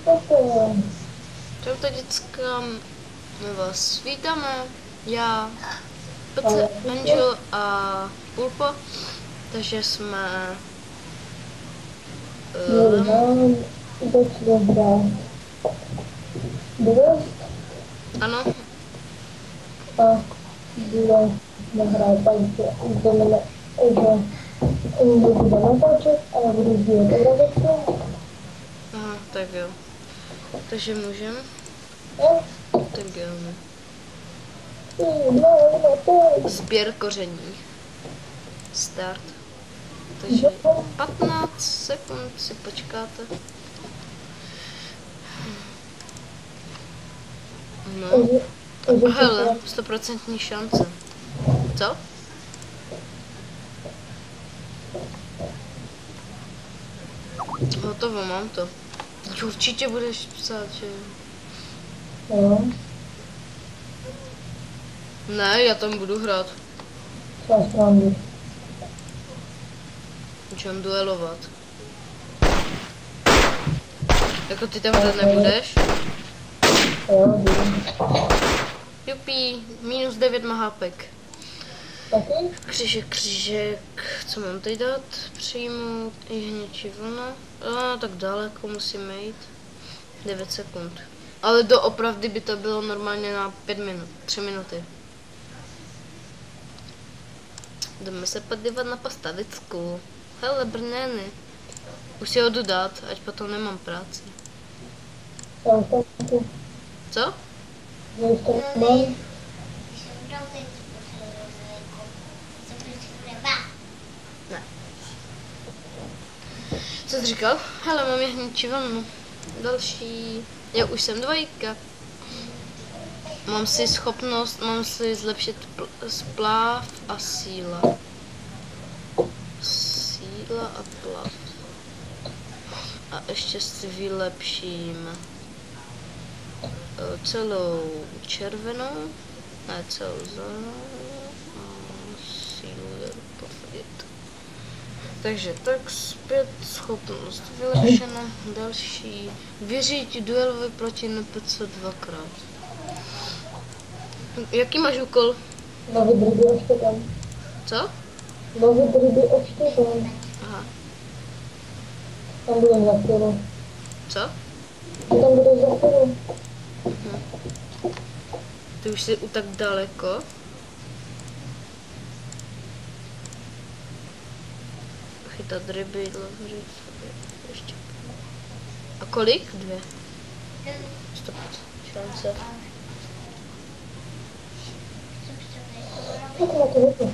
Čau děcka, my vás vítáme, já, PC, Angel a Pulpo, takže jsme... Ano. A budeme hrát takže znamená, že Angel bude natáčet a já budu sdílet obrazovku. Aha, tak jo. Takže můžem? Tak jo. Sběr koření. Start. Takže 15 sekund si počkáte. No. Hele, 100% šance. Co? Hotovo, mám to. Určitě budeš psát, že... Jo. Ne, já tam budu hrát. Co stranu? Můžem duelovat. Jako ty tam hrát nebudeš? Jo, vím. Jupí, minus 9 má hápek. Taky? Křížek, křížek. Co mám teď dát? Přijmout i hněčí vlna. A tak daleko musíme jít. 9 sekund. Ale doopravdy by to bylo normálně na 5 minut, 3 minuty. Jdeme se podívat na postavicku. Hele, brněny. Už si ho jdu dát, ať potom nemám práci. Co? Ne. Co jsi říkal? Hele, mám jehničí vlnu. Další. Já už jsem 2. Mám si schopnost, mám si zlepšit spláv a síla. Síla a plav. A ještě si vylepším celou červenou, ne celou zelenou a sílu je posadit. Takže tak zpět schopnost vylepšena, další. Vyřiď duelový proti NPC 2krát. Jaký máš úkol? Nový druhy oštěpem. Co? Nový druhy oštěpem. Aha. Tam budem za chvíli. Co? Tam budeš za chvíli. Ty už jsi tak daleko. Chytat ryby, lovřit, ještě. A kolik? 2. 100% šance. Jak na to vypadá?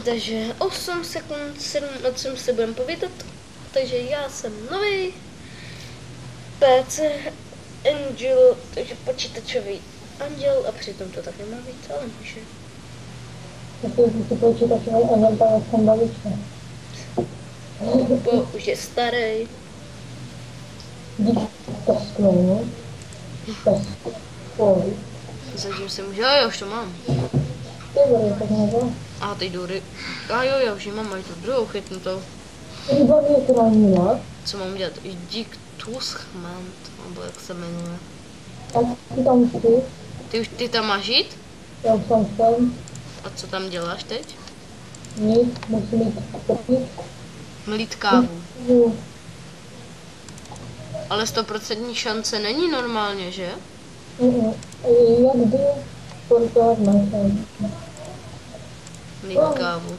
Takže 8 sekund, 7 o čem se budeme povídat. Takže já jsem nový PC Angel, takže počítačový anděl a přitom to tak nemá víc, ale může. Ty počítačový anděl, tak jsem bavička. Už je starý. Díky pesklou, pesklou. Zatím se může, já už to mám. Ty bude tak nebo? A teď jdu a jo, já už ji mám, mají tu druhou chytnutou. Ryba mě kránila. Co mám dělat? Dík Tuschmant, nebo jak se jmenuje. Tak ty tam jsi. Ty tam máš jít? Já už tam jsem. A co tam děláš teď? Nic, musím jít popít. Mlít kávu. Ale 100% šance není normálně, že? Jak kdy sportovat nechám. Mlít kávu.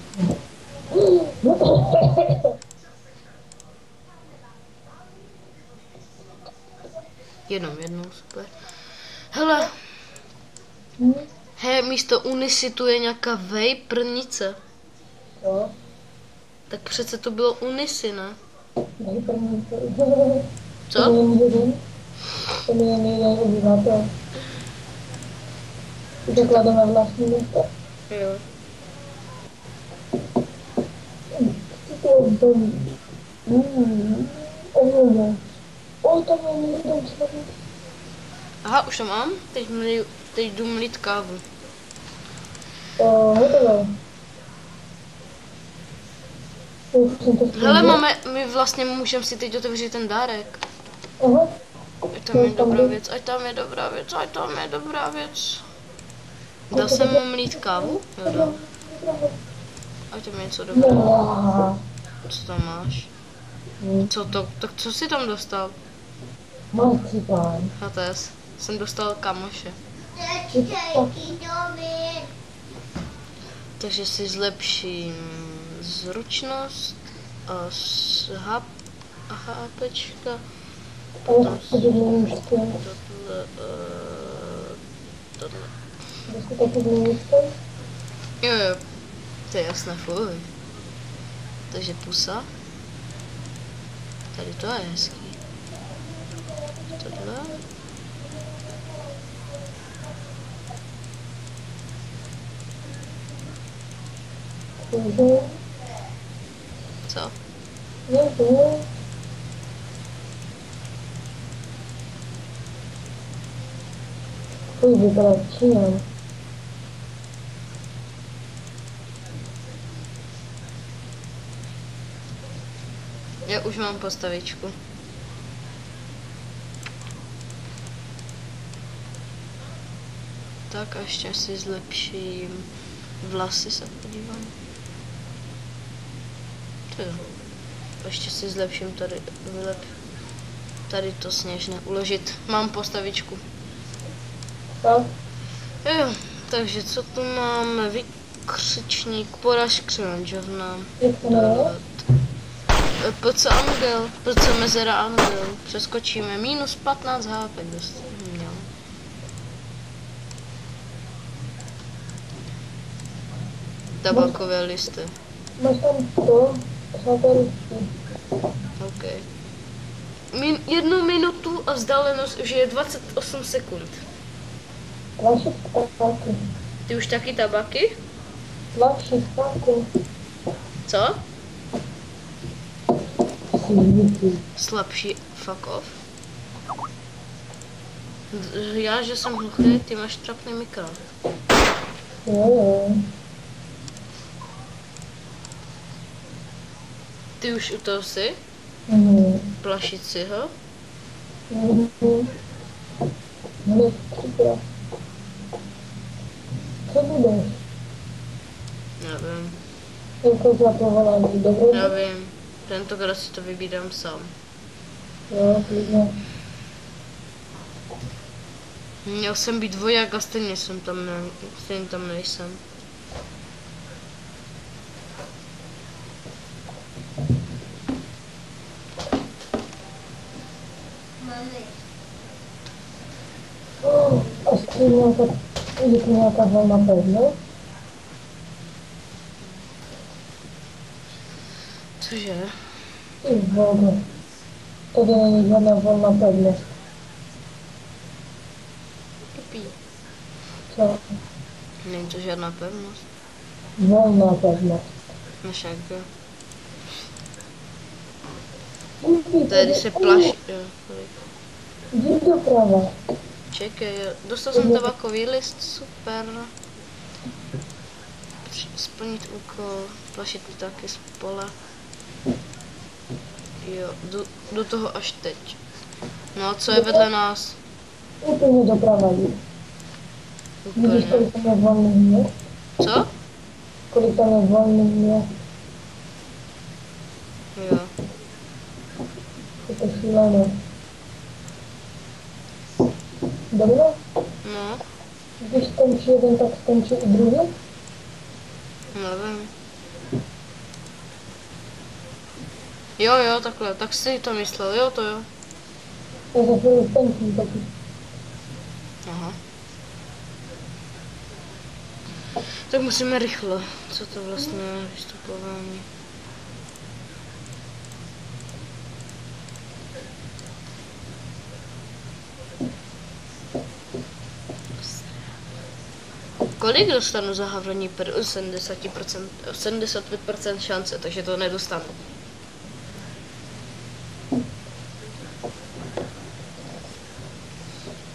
Jednou, super. Hele. He, místo Unisitu je nějaká vejprnice. Jo. Tak přece to bylo Unisi, ne? Vejprnice. Co? To mi je nejden obyvatel. Zaklademe vlastní město. Jo. Tam je někdo slavný. Aha, už to mám. Teď jdu mlít kávu. Hotovo. Už jsem to Hele, zkusila. my vlastně můžeme si teď otevřít ten dárek. Aha. Ať tam je dobrá věc, ať tam je dobrá věc, ať tam je dobrá věc. Dal jsem mu mlít kávu? Jo, dal. Ať tam je něco dobrého. No. Co tam máš? Co to? Tak co jsi tam dostal? Marcipán. Hates. Jsem dostal kamoše. Takže si zlepším zručnost a HPčka. Ale taky změníš styl. Tohle. Vždycky taky změníš styl. Jo, to je jasné, fuj. Takže pusa. Tady to je hezký. Tohle. Takže, Co? jo. Fuj, vypadá Číňan. Já už mám postavičku. Tak a ještě si zlepším vlasy, se podívám. Jo. Ještě si zlepším tady to sněžné uložit. Mám postavičku. Tak, Jo, takže co tu máme? Vykřičník, poraž křivančovna. jak se jmenuje? Pojď co Angel, pojď co Mezera Angel. Přeskočíme, minus 15 HP dost měl. Tabakové listy. Máš tam to, přátelství. OK. 1 minutu a vzdálenost už je 28 sekund. Vaši taky. Ty už taky tabaky? Vaši taky. Co? Svíky. Slabší, fuck off. Já, že jsem hluchý, ty máš trapný mikro. Jo. Ty už u toho jsi? Plašit si ho? Hned připrav. Co budeš? Nevím, Jako za povolání, dobře? nevím. Tentokrát si to vybídám sám. Jo, klidně. Měl jsem být voják a stejně tam nejsem. Asi nějaká volna pevnost. Cože? Ty vogo. Tady není žádná volna pevnost. Tupý. Co? Není to žádná pevnost. Volná pevnost. Než jak jo. Tady se plaší. Jo, kolik. Jdi doprava. Čekej, jo. Dostal jsem tabakový list, super. Splnit úkol, plašit taky z pole. Jo, do toho až teď. No a co je vedle nás? Úplně doprava jdi. Vidíš, Úplně. kolik tam je volných měst? Co? Kolik tam je volných měst? Jo. Je to šílené. Dobře? No, Když skončí jeden, tak skončí i druhý? nevím. Jo, takhle, tak si to myslel, jo, to jo. Já za chvíli skončím taky. Aha. Tak musíme rychle. Co to vlastně je vystupování? Kolik dostanu za havraní per 70%, 75% šance, takže to nedostanu.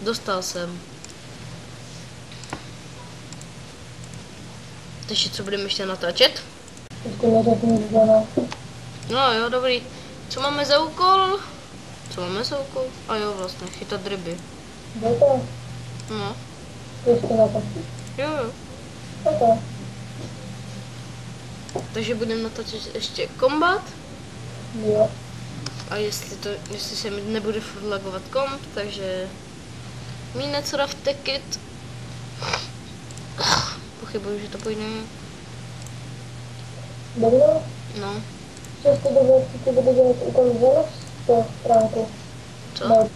Dostal jsem. Takže co budeme ještě natáčet? Ještě neřekni, že ne. No jo, dobrý. Co máme za úkol? A jo, vlastně, chytat ryby. Jde to? No, Ještě na to. jo. Ok. Takže budeme natočit ještě kombat. Jo. A jestli se mi nebude furt lagovat komp, takže mi něco dá vtekit. Pochybuju, že to půjde. Dobrý. No, Často dobře, si budu dělat úkol zelev z té stránky. co? No.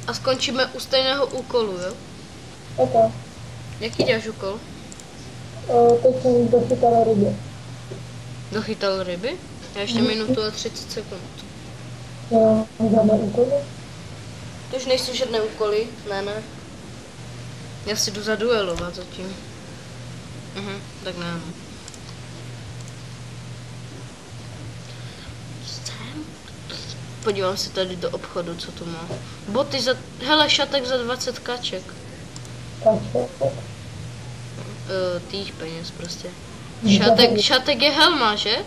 A skončíme u stejného úkolu, jo? Ok. Jaký děláš úkol? Teď jsem dochytala ryby. Dochytal ryby? Já ještě minutu a 30 sekund. Jo, žádné úkoly. To už nejsou žádné úkoly, ne. Já si jdu zaduelovat zatím. Tak ne. Podívám se tady do obchodu, co tu má. Boty za... Hele, šatek za 20 kaček. Takže. Tých peněz prostě. Šatek. Šatek je helma, že?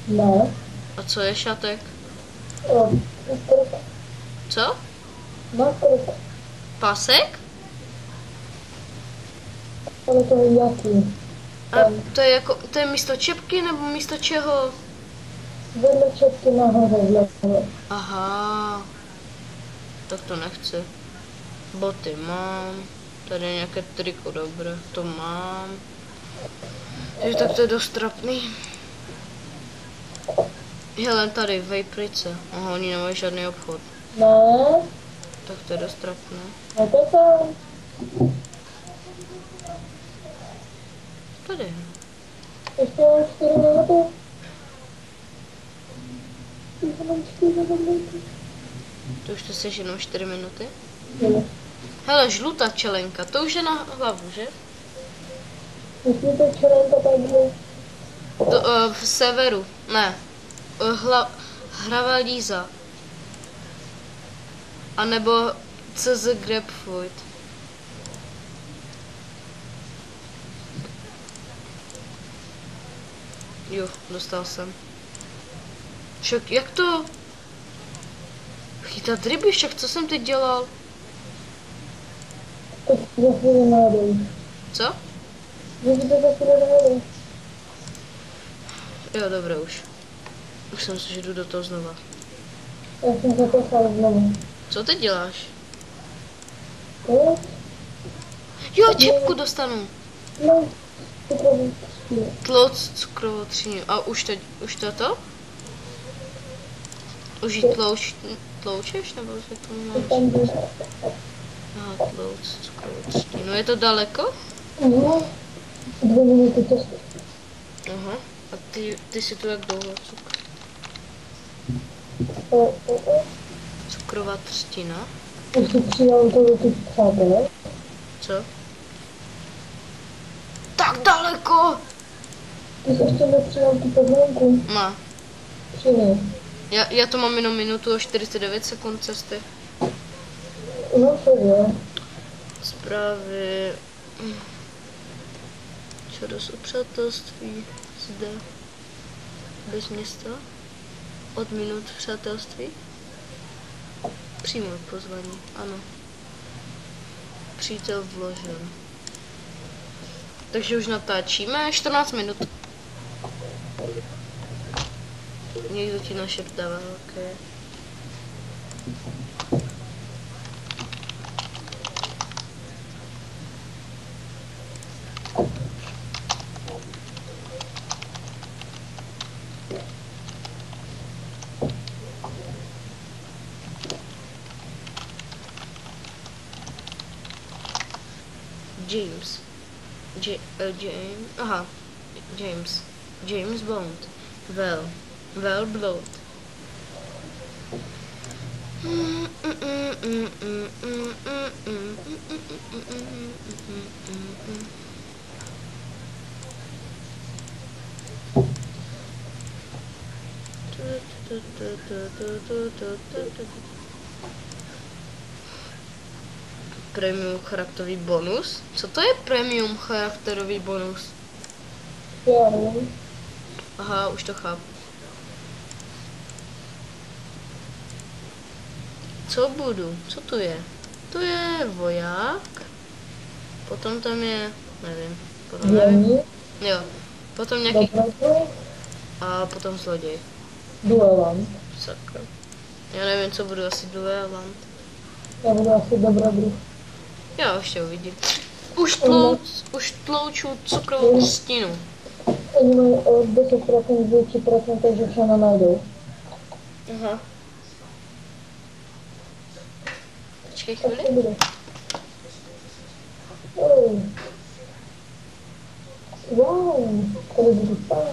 Ne. A co je šatek? Nástroj. Co? Nástroj. Pásek? Ale to je jaký? A to je místo čepky nebo místo čeho? Vedle čepky nahoře vlevo. Aha. Tak to nechci. Boty mám. Tady je nějaké triko, dobré. To mám. Takže tak to je dost trapný. Hele, tady, vejprice. Aha, oni nemají žádný obchod. Ne. Tak to je dost trapné. Ne to tam. Tady. Ještě mám 4 minuty. Ještě mám 4 minuty. To už to seš jenom 4 minuty? Jo. Hele, žlutá čelenka, to už je na hlavu, že? Jestli to čelenka takhle. V severu, ne. Hrava Líza. A nebo CZ Grapefruit. Jo, dostal jsem. Však jak to? Chytat ryby, však co jsem teď dělal? Teď za chvíli nádej. Co? Když to za chvíli nádej. Jo, dobré už. Už jsem si, že jdu do toho znova. Já jsem se poslal znovu. Co teď děláš? Jo? Jo, čepku dostanu. No, cukrový skvěle. Tlouc cukrovou třinu. A už to? Už jí tloučeš, nebo jak to máš? Tam jde. Aha, tlouc cukrovou třinu. No je to daleko? No, 2 minuty cesty. Aha. A ty si tu jak dlouho cukr? Cukrová třtina? Už si přijal to do těch přátel. Co? Tak daleko! Ty jsi ještě nepřijal tu poznámku. Má. Přijel. Já to mám jenom minutu a 49 sekund cesty. No, co je? Zprávy. Čaros o přátelství. Zde. Bez města. Od minut přátelství. Přijmout pozvání, ano. Přítel vložen. Takže už natáčíme 14 minut. Někdo ti našeptává, ok. James Bond. Well blood. Premium charakterový bonus? Co to je premium charakterový bonus? Já nevím. Aha, už to chápu. Co budu? Co tu je? Tu je voják. Potom tam je, nevím. Potom nevím. Dělník, Jo. Potom nějaký, dobrodruh, a potom zloděj. duelant. Sakra. Já nevím, co budu, asi duelant. Já budu asi dobrodruh. Já ještě uvidím. Už tlouču cukrovou stínu. Oni mají o 10% větší procent, takže všechno najdou. Aha. Počkej Tak chvíli. to bude. Oj. Wow, tady budu spát.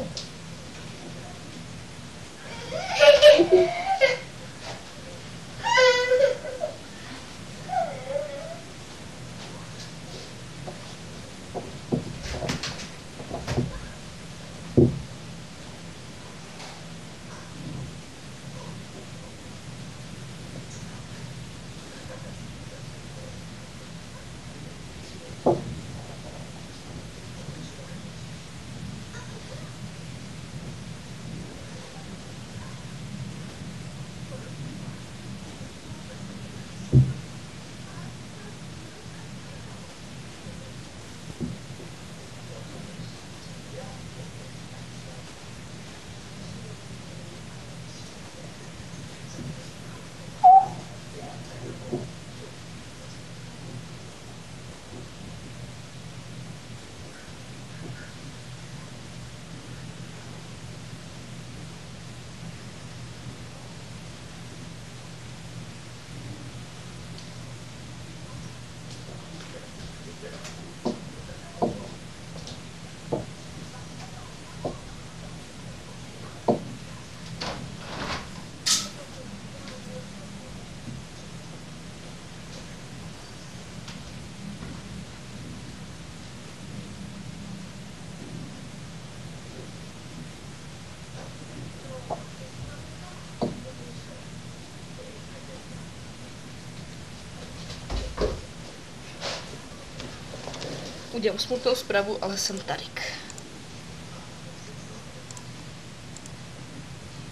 Udělám smutnou zprávu, ale jsem Tarik.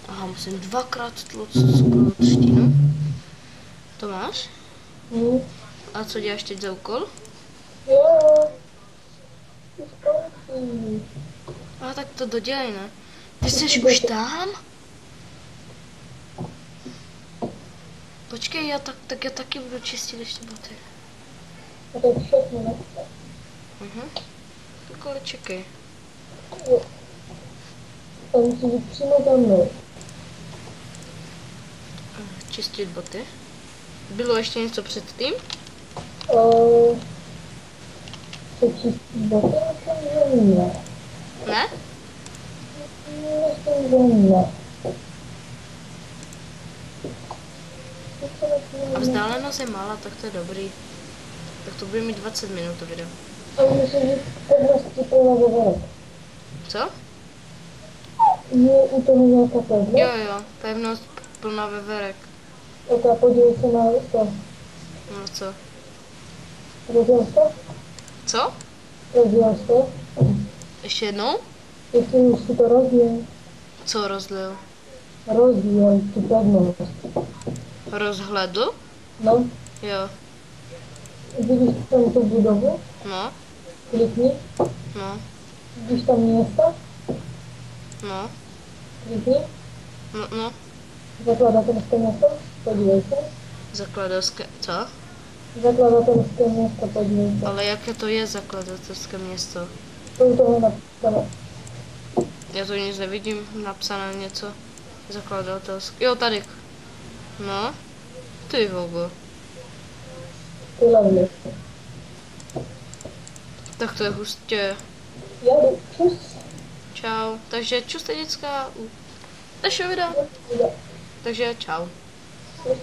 Aha, musím dvakrát tlout cukrovou třtinu. To máš? A co děláš teď za úkol? Jo. Už končí. A tak to dodělej, ne? Ty jsi už tam? Počkej, já taky budu čistit ještě boty. A to je všechno, ne? Tak ale čekej. Jo. To musí být přímo za mnou. Čistit boty. Bylo ještě něco předtím? Přečistit boty, myslím, že ne. Ne? Myslím, že ne. A vzdálenost je malá, tak to je dobrý. Tak to bude mít 20 minut to video. A myslím, že pevnosti plná veverek. Co? Je u toho nějaká pevnost? Jo, pevnost plná veverek. Tak a podívej se na to. No co? Rozděl to? Co? Rozděl to? Ještě jednou? Jestli už si to rozděl. Co rozlil? Rozděl tu pevnost. Rozhledl? No, Jo. vidíš tam tu budovu? No, Klikni. no, Vidíš tam města? no, Klikni. no. Zakladatelské město? Podívej se. Zakladatelské, co? Zakladatelské město, podívej se. Ale jaké to je zakladatelské město? To u toho napsané. Já to nic nevidím, napsané něco. Zakladatelské, jo, tady. No, ty vogo. Ty levly. Tak to je hustě. Já jdu. Čus. Čau. Takže čus děcka u dalšího videa. Já. Takže čau. Čus.